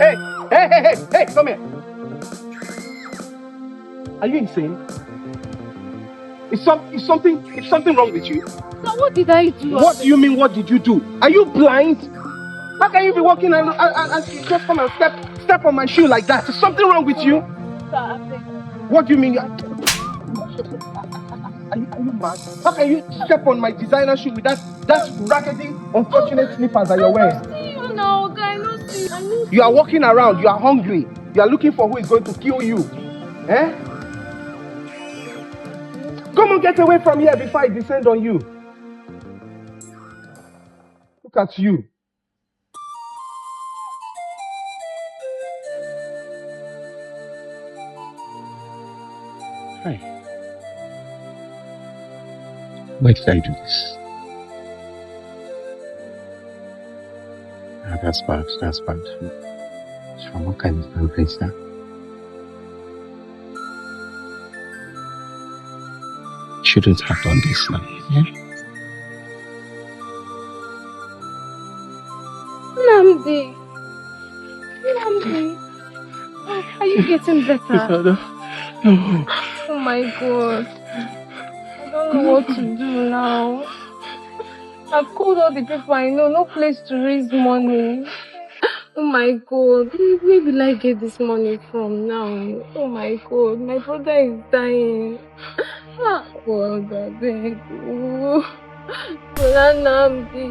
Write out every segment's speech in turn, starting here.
Hey, come here. Are you insane? Is something wrong with you? So what did I do? What do you mean, what did you do? Are you blind? How can you be walking and you just come and step on my shoe like that? Is something wrong with you? What do you mean? Are you mad? How can you step on my designer shoe with that raggedy, unfortunate slippers that you're wearing? You are walking around, you are hungry, you are looking for who is going to kill you. Eh? Come on, get away from here before I descend on you. Look at you. Hi. Why did I do this? That's bad. From what kind of behavior is that? Shouldn't have done this now. Yeah? Namdi, are you getting better? No. Oh my God. I don't know what to do now. I've called all the people I know, no place to raise money. Oh my God, where will I get this money from now? Oh my God, my brother is dying. Ah, God, I beg you. Brother Namdi,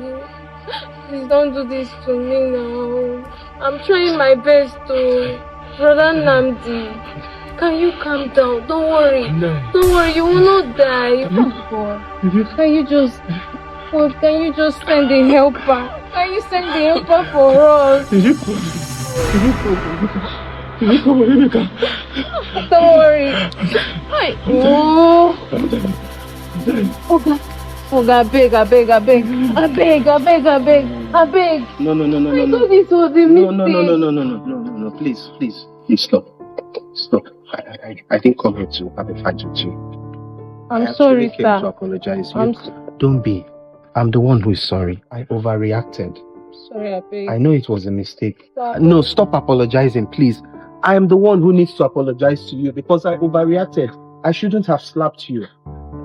please don't do this to me now. I'm trying my best to. Brother Namdi, can you calm down? Don't worry. No. Don't worry, you will not die. Oh God. Can you just send a helper? Can you send a helper for us? Don't worry. Hi. Oh. I beg. No. I thought this was a mistake. No. Please, stop. I didn't come here to have a fight with you. I'm sorry, came sir. to apologize. Don't be. I'm the one who is sorry. I overreacted. Sorry, I beg. I know it was a mistake. Stop. No, stop apologizing, please. I am the one who needs to apologize to you because I overreacted. I shouldn't have slapped you.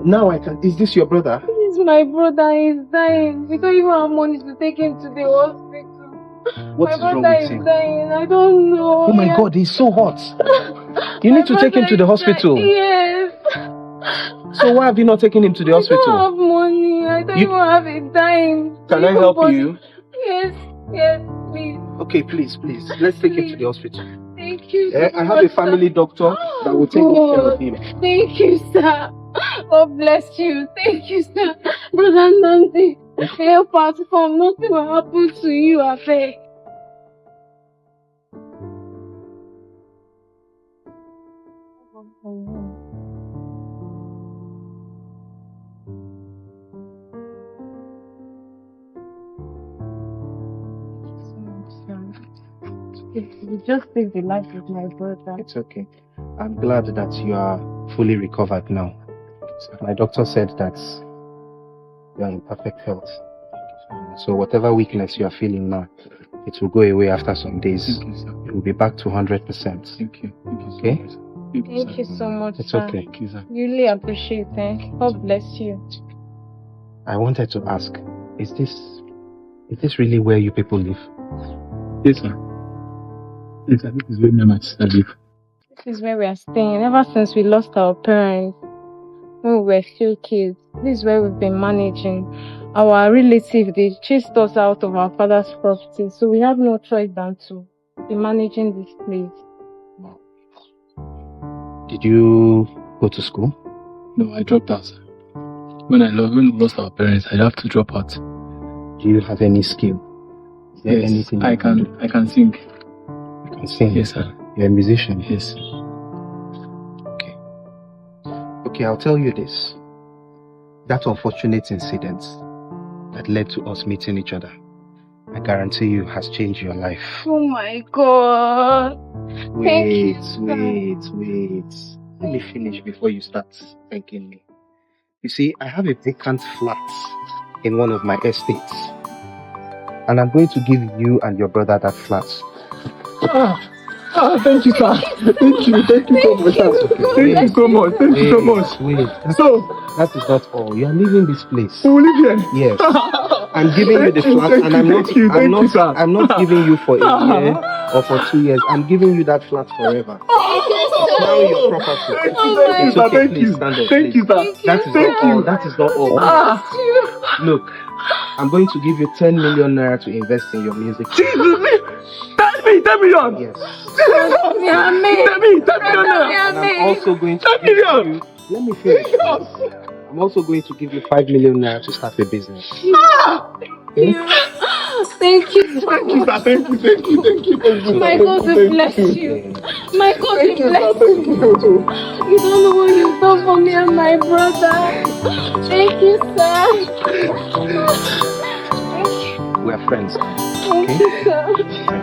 Now I can. Is this your brother? This is my brother. He's dying. We don't even have money to take him to the hospital. What is wrong with him? My brother is dying. I don't know. Oh my God, he's so hot. You need to take him to the hospital. Yes. So why have you not taken him to the hospital? I don't have money. I don't even have a dime. Can I help you? Yes, please. Okay, please. Let's take him to the hospital. Thank you. I have a family doctor that will take good care of him. Thank you, sir. God bless you. Thank you, sir. Brother Nandi, help us come. Nothing will happen to you, I beg. You just saved the life of my brother. It's okay. I'm glad that you are fully recovered now. My doctor said that you are in perfect health. So whatever weakness you are feeling now, it will go away after some days. Thank you, sir. You will be back to 100%. Thank you. Okay? Thank you so much, It's sir. okay. Thank you, sir. Really appreciate it. God bless you. I wanted to ask, is this really where you people live? Yes, sir. Yes, I think it's where me and my sister live. This is where we are staying. Ever since we lost our parents, when we were still kids, this is where we've been managing. Our relative, they chased us out of our father's property, so we have no choice than to be managing this place. Did you go to school? No, I dropped out, sir. When we lost our parents, I have to drop out. Do you have any skill? Is there Yes, anything I you can do? sing. You can sing? Yes, sir. You're a musician? Yes. Okay, I'll tell you this. That unfortunate incident that led to us meeting each other, I guarantee you has changed your life. Oh my God. Wait. Let me finish before you start thanking me. You see, I have a vacant flat in one of my estates. And I'm going to give you and your brother that flat. Thank you, sir. Thank you so much, sir. Thank you so much. Thank you so much. Wait. So, that is not all. You are leaving this place. we will live here. Yes. I'm giving you the flat, and I'm not giving you for a year or for 2 years. I'm giving you that flat forever. Now your property. It's okay. Please stand up. Thank you, sir. That is not all. That is not all. Look, I'm going to give you 10 million naira to invest in your music. Jesus, 10 million. Yes. 10 million. And I'm also going to give you. Let me finish. I'm also going to give you 5 million naira to start a business. Thank you. Thank you, sir. Thank you. My God will bless you. My God will bless you. You don't know what you've done for me and my brother. Thank you, sir. We're friends. Thank you, sir.